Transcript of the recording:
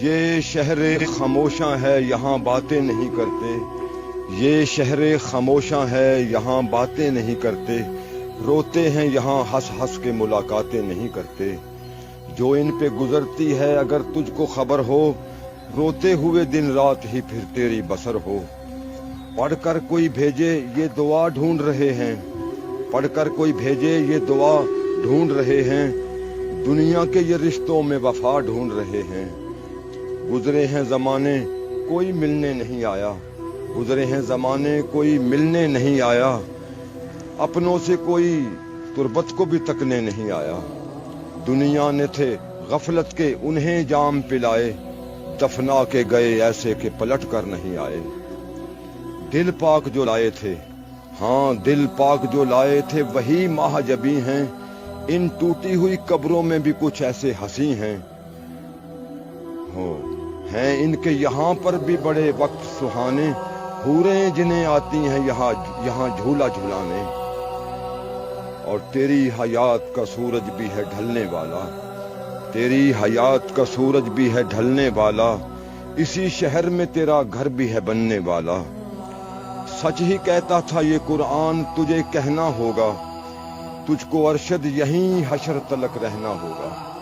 یہ شہر خاموشاں ہے یہاں باتیں نہیں کرتے، یہ شہر خاموشاں ہے یہاں باتیں نہیں کرتے، روتے ہیں یہاں ہنس ہنس کے ملاقاتیں نہیں کرتے۔ جو ان پہ گزرتی ہے اگر تجھ کو خبر ہو، روتے ہوئے دن رات ہی پھر تیری بسر ہو۔ پڑھ کر کوئی بھیجے یہ دعا ڈھونڈ رہے ہیں، پڑھ کر کوئی بھیجے یہ دعا ڈھونڈ رہے ہیں، دنیا کے یہ رشتوں میں وفا ڈھونڈ رہے ہیں۔ گزرے ہیں زمانے کوئی ملنے نہیں آیا، گزرے ہیں زمانے کوئی ملنے نہیں آیا، اپنوں سے کوئی تربت کو بھی تکنے نہیں آیا۔ دنیا نے تھے غفلت کے انہیں جام پلائے، دفنا کے گئے ایسے کہ پلٹ کر نہیں آئے۔ دل پاک جو لائے تھے، ہاں دل پاک جو لائے تھے وہی ماہ جبی ہیں، ان ٹوٹی ہوئی قبروں میں بھی کچھ ایسے ہنسی ہیں ہیں ان کے یہاں پر بھی بڑے وقت سہانے، حوریں جنہیں آتی ہیں یہاں جھولا جھولانے۔ اور تیری حیات کا سورج بھی ہے ڈھلنے والا، تیری حیات کا سورج بھی ہے ڈھلنے والا، اسی شہر میں تیرا گھر بھی ہے بننے والا۔ سچ ہی کہتا تھا یہ قرآن تجھے کہنا ہوگا، تجھ کو ارشد یہیں حشر تلک رہنا ہوگا۔